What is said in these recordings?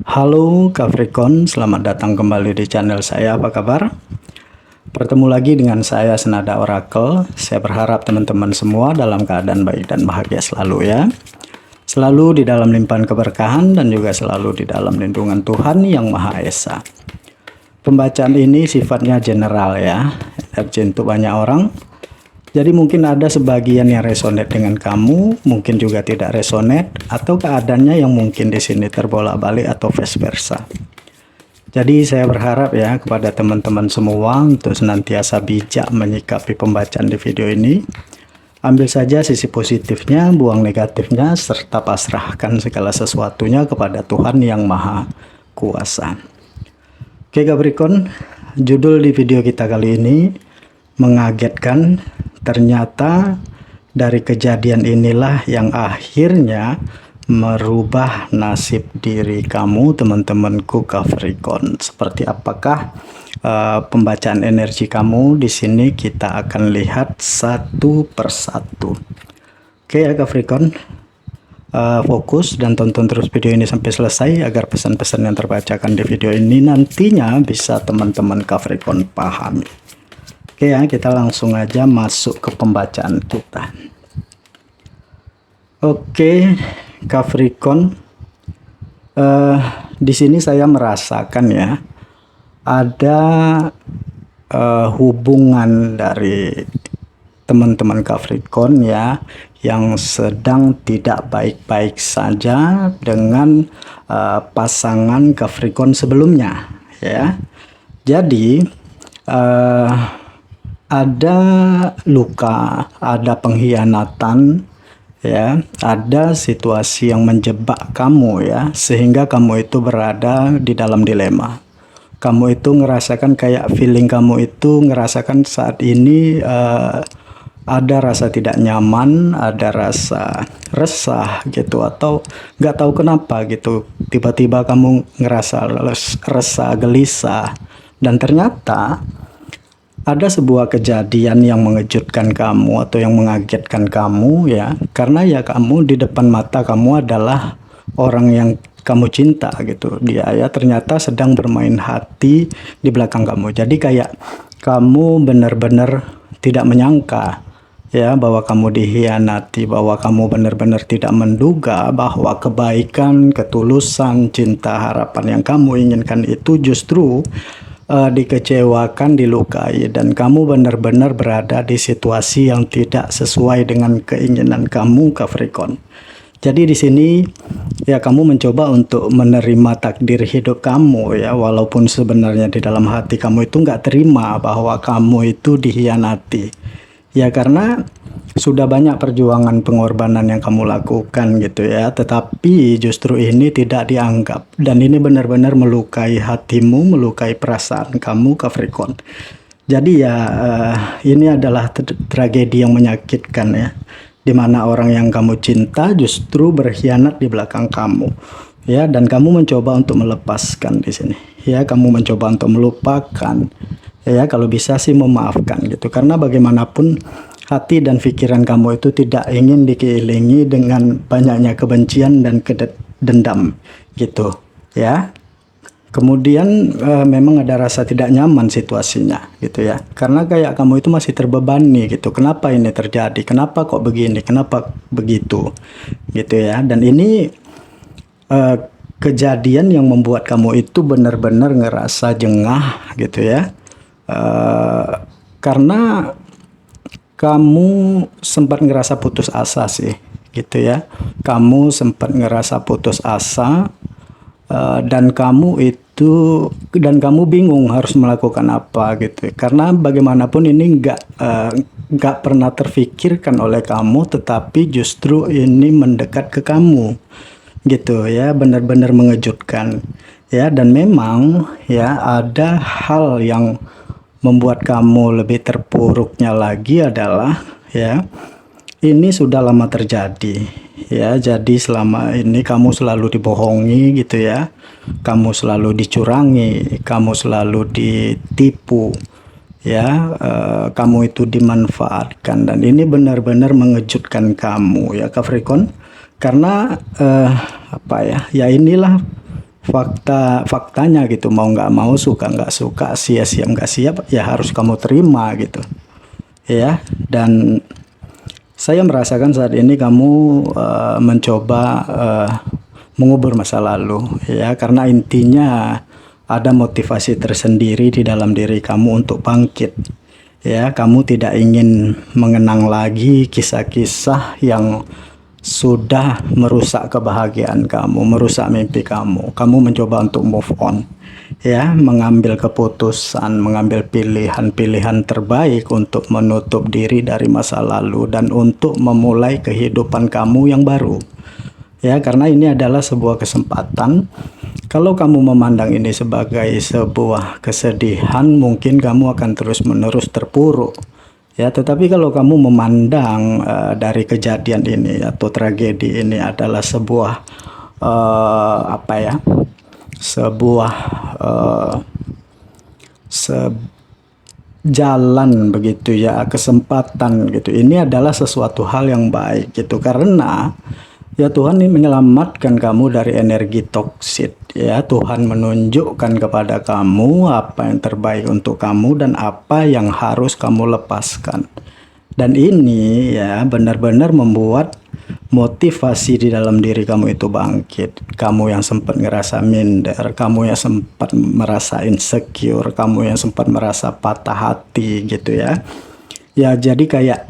Halo Capricorn, selamat datang kembali di channel saya. Apa kabar? Bertemu lagi dengan saya Senada Oracle. Saya berharap teman-teman semua dalam keadaan baik dan bahagia selalu ya. Selalu di dalam limpahan keberkahan dan juga selalu di dalam lindungan Tuhan Yang Maha Esa. Pembacaan ini sifatnya general ya, energi untuk banyak orang. Jadi mungkin ada sebagian yang resonate dengan kamu, mungkin juga tidak resonate, atau keadaannya yang mungkin di sini terbolak-balik atau vice versa. Jadi saya berharap ya kepada teman-teman semua untuk senantiasa bijak menyikapi pembacaan di video ini. Ambil saja sisi positifnya, buang negatifnya, serta pasrahkan segala sesuatunya kepada Tuhan Yang Maha Kuasa. Oke Capricorn, judul di video kita kali ini mengagetkan. Ternyata dari kejadian inilah yang akhirnya merubah nasib diri kamu, teman-temanku Capricorn. Seperti apakah pembacaan energi kamu di sini, kita akan lihat satu persatu. Oke ya Capricorn, fokus dan tonton terus video ini sampai selesai agar pesan-pesan yang terbacakan di video ini nantinya bisa teman-teman Capricorn pahami. Oke ya, kita langsung aja masuk ke pembacaan kita. Oke, Capricorn, di sini saya merasakan ya ada hubungan dari teman-teman Capricorn ya yang sedang tidak baik-baik saja dengan pasangan Capricorn sebelumnya ya. Jadi ada luka, ada pengkhianatan ya, ada situasi yang menjebak kamu ya, sehingga kamu itu berada di dalam dilema. Kamu itu ngerasakan kayak feeling kamu itu ngerasakan saat ini ada rasa tidak nyaman, ada rasa resah gitu, atau nggak tahu kenapa gitu, tiba-tiba kamu ngerasa resah, gelisah, dan ternyata ada sebuah kejadian yang mengejutkan kamu atau yang mengagetkan kamu ya, karena ya kamu di depan mata kamu adalah orang yang kamu cinta gitu, dia ya ternyata sedang bermain hati di belakang kamu. Jadi kayak kamu benar-benar tidak menyangka ya bahwa kamu dikhianati, bahwa kamu benar-benar tidak menduga bahwa kebaikan, ketulusan, cinta, harapan yang kamu inginkan itu justru dikecewakan, dilukai, dan kamu benar-benar berada di situasi yang tidak sesuai dengan keinginan kamu, Capricorn. Jadi di sini ya kamu mencoba untuk menerima takdir hidup kamu ya, walaupun sebenarnya di dalam hati kamu itu nggak terima bahwa kamu itu dikhianati. Ya karena sudah banyak perjuangan pengorbanan yang kamu lakukan gitu ya, tetapi justru ini tidak dianggap, dan ini benar-benar melukai hatimu, melukai perasaan kamu, Capricorn. Jadi ya ini adalah tragedi yang menyakitkan ya, dimana orang yang kamu cinta justru berkhianat di belakang kamu ya, dan kamu mencoba untuk melepaskan di sini ya, kamu mencoba untuk melupakan ya, kalau bisa sih memaafkan gitu, karena bagaimanapun hati dan pikiran kamu itu tidak ingin dikelilingi dengan banyaknya kebencian dan dendam gitu ya. Kemudian memang ada rasa tidak nyaman situasinya gitu ya, karena kayak kamu itu masih terbebani gitu, kenapa ini terjadi, kenapa kok begini, kenapa begitu gitu ya. Dan ini kejadian yang membuat kamu itu benar-benar ngerasa jengah gitu ya, karena kamu sempat ngerasa putus asa sih gitu ya. Kamu sempat ngerasa putus asa dan kamu bingung harus melakukan apa gitu, karena bagaimanapun ini nggak pernah terfikirkan oleh kamu, tetapi justru ini mendekat ke kamu gitu ya, benar-benar mengejutkan ya. Dan memang ya ada hal yang membuat kamu lebih terpuruknya lagi adalah ya, ini sudah lama terjadi ya. Jadi selama ini kamu selalu dibohongi gitu ya, kamu selalu dicurangi, kamu selalu ditipu ya, kamu itu dimanfaatkan, dan ini benar-benar mengejutkan kamu ya Capricorn. Karena apa ya, ya inilah faktanya gitu, mau nggak mau, suka nggak suka, siap nggak siap, ya harus kamu terima gitu ya. Dan saya merasakan saat ini kamu mencoba mengubur masa lalu ya, karena intinya ada motivasi tersendiri di dalam diri kamu untuk bangkit ya. Kamu tidak ingin mengenang lagi kisah-kisah yang sudah merusak kebahagiaan kamu, merusak mimpi kamu. Kamu mencoba untuk move on ya, mengambil keputusan, mengambil pilihan-pilihan terbaik untuk menutup diri dari masa lalu dan untuk memulai kehidupan kamu yang baru ya. Karena ini adalah sebuah kesempatan. Kalau kamu memandang ini sebagai sebuah kesedihan, mungkin kamu akan terus-menerus terpuruk ya. Tetapi kalau kamu memandang dari kejadian ini atau tragedi ini adalah sebuah apa ya, sebuah jalan begitu ya, kesempatan gitu. Ini adalah sesuatu hal yang baik gitu, karena ya Tuhan ini menyelamatkan kamu dari energi toksik ya. Tuhan menunjukkan kepada kamu apa yang terbaik untuk kamu dan apa yang harus kamu lepaskan. Dan ini ya benar-benar membuat motivasi di dalam diri kamu itu bangkit. Kamu yang sempat ngerasa minder, kamu yang sempat merasa insecure, kamu yang sempat merasa patah hati gitu ya. Ya jadi kayak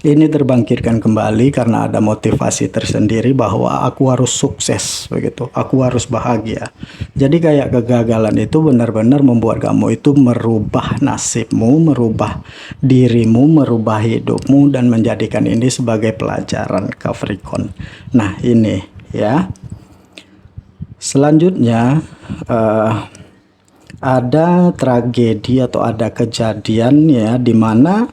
ini terbangkitkan kembali karena ada motivasi tersendiri bahwa aku harus sukses begitu, aku harus bahagia. Jadi kayak kegagalan itu benar-benar membuat kamu itu merubah nasibmu, merubah dirimu, merubah hidupmu, dan menjadikan ini sebagai pelajaran Capricorn. Nah ini ya. Selanjutnya ada tragedi atau ada kejadian ya, di mana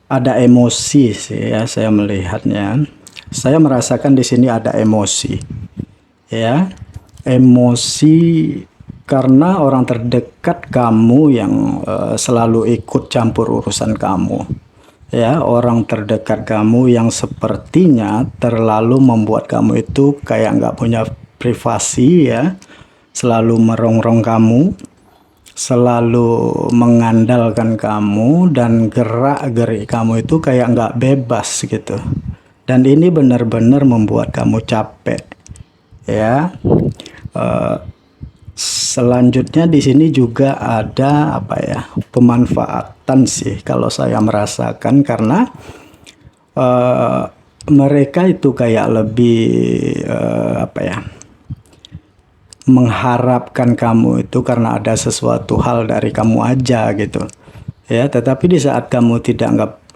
ada emosi sih ya, saya melihatnya. Saya merasakan di sini ada emosi ya. Emosi karena orang terdekat kamu yang selalu ikut campur urusan kamu ya. Orang terdekat kamu yang sepertinya terlalu membuat kamu itu kayak nggak punya privasi ya, selalu merongrong kamu, selalu mengandalkan kamu, dan gerak-gerik kamu itu kayak nggak bebas gitu. Dan ini benar-benar membuat kamu capek ya. Selanjutnya di sini juga ada apa ya, pemanfaatan sih kalau saya merasakan, karena mereka itu kayak lebih apa ya, mengharapkan kamu itu karena ada sesuatu hal dari kamu aja gitu ya. Tetapi di saat kamu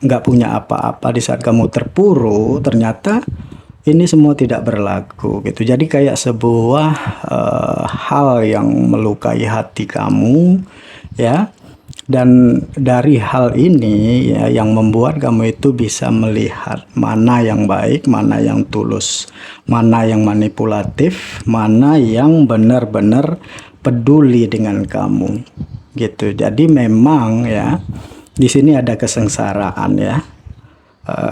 nggak punya apa-apa, di saat kamu terpuruk, ternyata ini semua tidak berlaku gitu. Jadi kayak sebuah hal yang melukai hati kamu ya. Dan dari hal ini ya, yang membuat kamu itu bisa melihat mana yang baik, mana yang tulus, mana yang manipulatif, mana yang benar-benar peduli dengan kamu gitu. Jadi memang ya di sini ada kesengsaraan ya.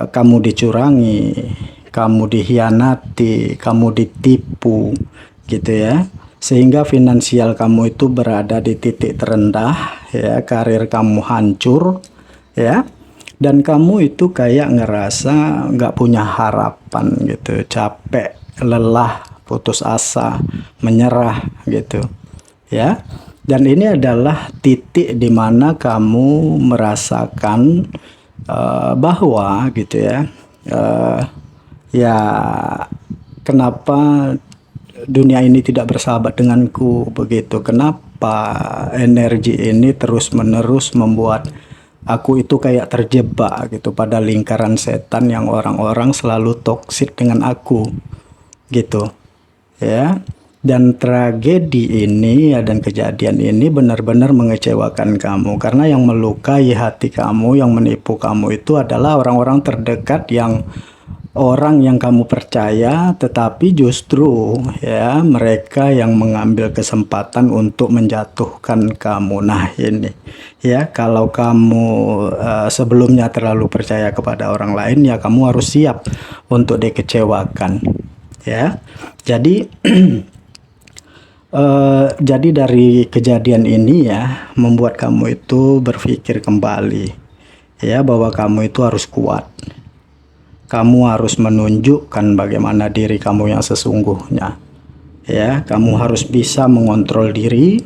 Kamu dicurangi, kamu dikhianati, kamu ditipu gitu ya, sehingga finansial kamu itu berada di titik terendah ya, karir kamu hancur ya, dan kamu itu kayak ngerasa nggak punya harapan gitu, capek, lelah, putus asa, menyerah gitu ya. Dan ini adalah titik di mana kamu merasakan bahwa gitu ya, ya kenapa dunia ini tidak bersahabat denganku begitu, kenapa energi ini terus-menerus membuat aku itu kayak terjebak gitu pada lingkaran setan yang orang-orang selalu toksik dengan aku gitu ya. Dan tragedi ini ya, dan kejadian ini benar-benar mengecewakan kamu, karena yang melukai hati kamu, yang menipu kamu itu adalah orang-orang terdekat, yang orang yang kamu percaya, tetapi justru ya mereka yang mengambil kesempatan untuk menjatuhkan kamu. Nah ini ya, kalau kamu sebelumnya terlalu percaya kepada orang lain, ya kamu harus siap untuk dikecewakan ya. Jadi Jadi dari kejadian ini ya membuat kamu itu berpikir kembali ya bahwa kamu itu harus kuat. Kamu harus menunjukkan bagaimana diri kamu yang sesungguhnya. Ya, kamu harus bisa mengontrol diri.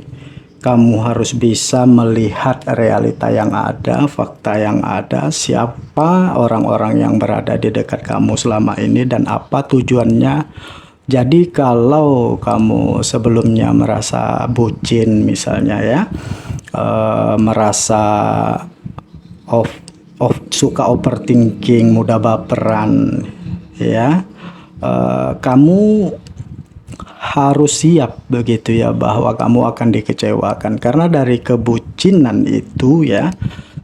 Kamu harus bisa melihat realita yang ada, fakta yang ada, siapa orang-orang yang berada di dekat kamu selama ini dan apa tujuannya. Jadi kalau kamu sebelumnya merasa bucin misalnya ya, merasa of suka overthinking, mudah baperan ya, kamu harus siap begitu ya bahwa kamu akan dikecewakan karena dari kebucinan itu ya,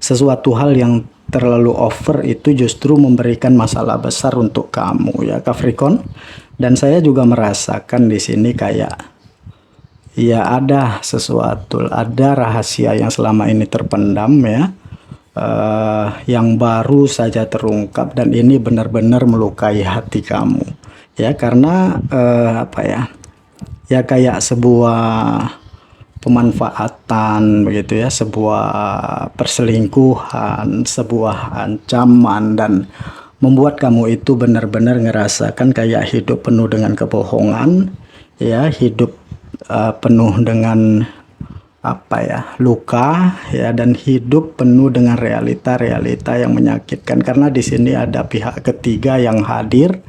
sesuatu hal yang terlalu over itu justru memberikan masalah besar untuk kamu ya Capricorn. Dan saya juga merasakan di sini kayak ya ada sesuatu, ada rahasia yang selama ini terpendam ya, yang baru saja terungkap dan ini benar-benar melukai hati kamu ya karena apa ya, ya kayak sebuah pemanfaatan begitu ya, sebuah perselingkuhan, sebuah ancaman dan membuat kamu itu benar-benar ngerasakan kayak hidup penuh dengan kebohongan ya, hidup penuh dengan apa ya, luka ya, dan hidup penuh dengan realita-realita yang menyakitkan karena di sini ada pihak ketiga yang hadir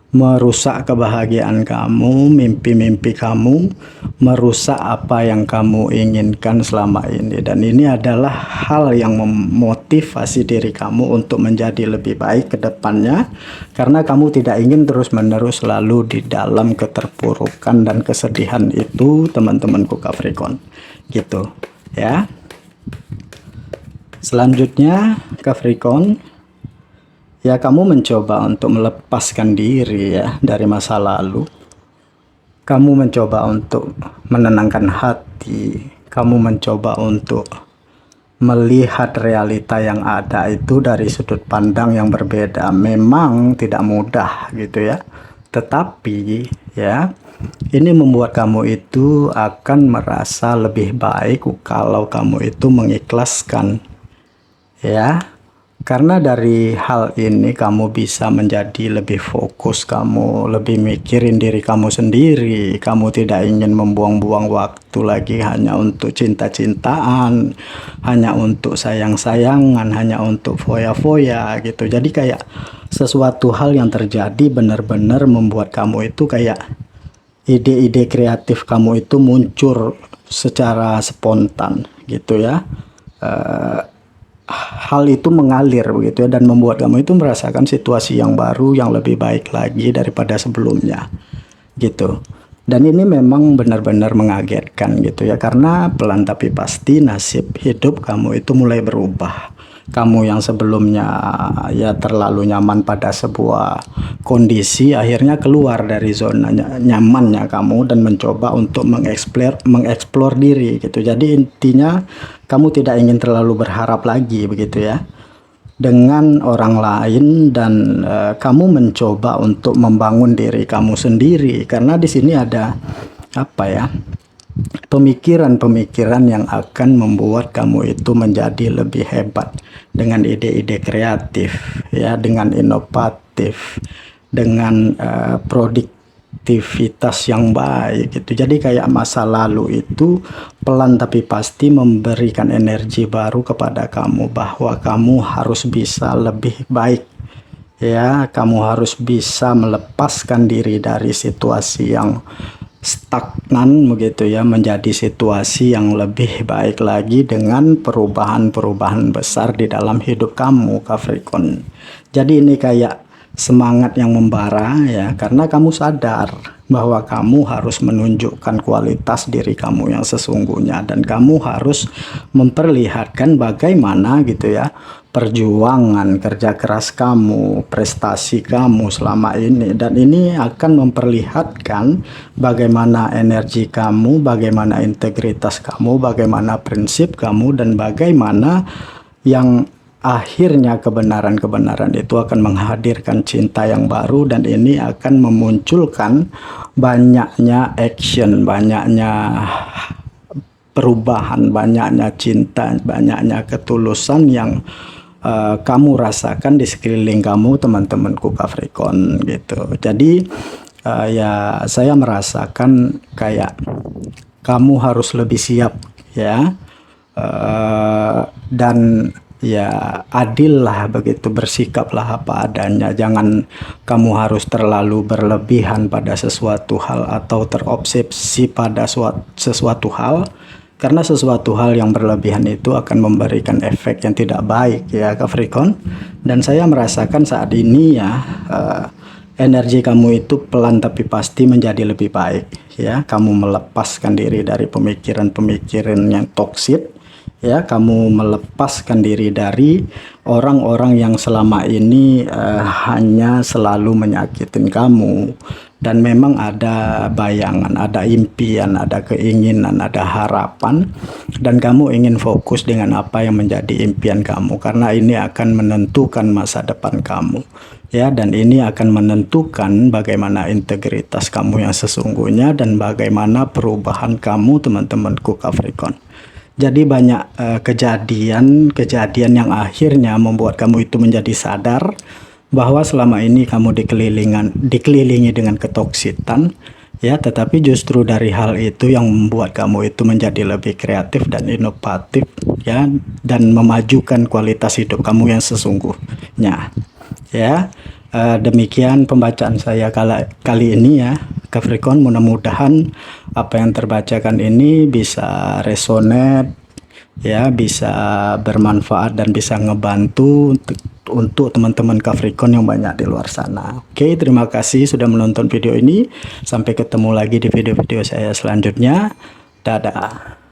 merusak kebahagiaan kamu, mimpi-mimpi kamu, merusak apa yang kamu inginkan selama ini. Dan ini adalah hal yang memotivasi diri kamu untuk menjadi lebih baik ke depannya karena kamu tidak ingin terus-menerus selalu di dalam keterpurukan dan kesedihan itu, teman-temanku Capricorn. Gitu ya. Selanjutnya Capricorn, ya kamu mencoba untuk melepaskan diri ya dari masa lalu. Kamu mencoba untuk menenangkan hati. Kamu mencoba untuk melihat realita yang ada itu dari sudut pandang yang berbeda. Memang tidak mudah gitu ya. Tetapi ya, ini membuat kamu itu akan merasa lebih baik kalau kamu itu mengikhlaskan ya. Karena dari hal ini kamu bisa menjadi lebih fokus, kamu lebih mikirin diri kamu sendiri, kamu tidak ingin membuang-buang waktu lagi hanya untuk cinta-cintaan, hanya untuk sayang-sayangan, hanya untuk foya-foya gitu. Jadi kayak sesuatu hal yang terjadi benar-benar membuat kamu itu kayak ide-ide kreatif kamu itu muncul secara spontan gitu ya. Hal itu mengalir begitu ya dan membuat kamu itu merasakan situasi yang baru yang lebih baik lagi daripada sebelumnya gitu. Dan ini memang benar-benar mengagetkan gitu ya karena pelan tapi pasti nasib hidup kamu itu mulai berubah. Kamu yang sebelumnya ya terlalu nyaman pada sebuah kondisi akhirnya keluar dari zona nyamannya kamu dan mencoba untuk mengeksplor diri gitu. Jadi intinya kamu tidak ingin terlalu berharap lagi begitu ya dengan orang lain dan kamu mencoba untuk membangun diri kamu sendiri karena di sini ada apa ya, pemikiran-pemikiran yang akan membuat kamu itu menjadi lebih hebat dengan ide-ide kreatif ya, dengan inovatif, dengan produktivitas yang baik gitu. Jadi kayak masa lalu itu pelan tapi pasti memberikan energi baru kepada kamu bahwa kamu harus bisa lebih baik ya, kamu harus bisa melepaskan diri dari situasi yang stagnan begitu ya menjadi situasi yang lebih baik lagi dengan perubahan-perubahan besar di dalam hidup kamu Capricorn. Jadi ini kayak semangat yang membara ya karena kamu sadar bahwa kamu harus menunjukkan kualitas diri kamu yang sesungguhnya dan kamu harus memperlihatkan bagaimana gitu ya perjuangan kerja keras kamu, prestasi kamu selama ini dan ini akan memperlihatkan bagaimana energi kamu, bagaimana integritas kamu, bagaimana prinsip kamu dan bagaimana yang akhirnya kebenaran-kebenaran itu akan menghadirkan cinta yang baru, dan ini akan memunculkan banyaknya action, banyaknya perubahan, banyaknya cinta, banyaknya ketulusan yang kamu rasakan di sekeliling kamu, teman-temanku Capricorn gitu. Jadi ya saya merasakan kayak kamu harus lebih siap ya, dan ya adil lah begitu, bersikaplah apa adanya. Jangan kamu harus terlalu berlebihan pada sesuatu hal atau terobsesi pada sesuatu hal, karena sesuatu hal yang berlebihan itu akan memberikan efek yang tidak baik ya Capricorn. Dan saya merasakan saat ini ya, energi kamu itu pelan tapi pasti menjadi lebih baik ya. Kamu melepaskan diri dari pemikiran-pemikiran yang toksik ya. Kamu melepaskan diri dari orang-orang yang selama ini hanya selalu menyakitin kamu. Dan memang ada bayangan, ada impian, ada keinginan, ada harapan, dan kamu ingin fokus dengan apa yang menjadi impian kamu, karena ini akan menentukan masa depan kamu ya. Dan ini akan menentukan bagaimana integritas kamu yang sesungguhnya dan bagaimana perubahan kamu, teman-temanku Capricorn. Jadi banyak kejadian-kejadian yang akhirnya membuat kamu itu menjadi sadar bahwa selama ini kamu dikelilingi dengan ketoksitan ya, tetapi justru dari hal itu yang membuat kamu itu menjadi lebih kreatif dan inovatif ya, dan memajukan kualitas hidup kamu yang sesungguhnya ya. Demikian pembacaan saya kali ini ya Capricorn. Mudah-mudahan apa yang terbacakan ini bisa resonate ya, bisa bermanfaat dan bisa ngebantu untuk teman-teman Capricorn yang banyak di luar sana. Oke, terima kasih sudah menonton video ini. Sampai ketemu lagi di video-video saya selanjutnya. Dadah.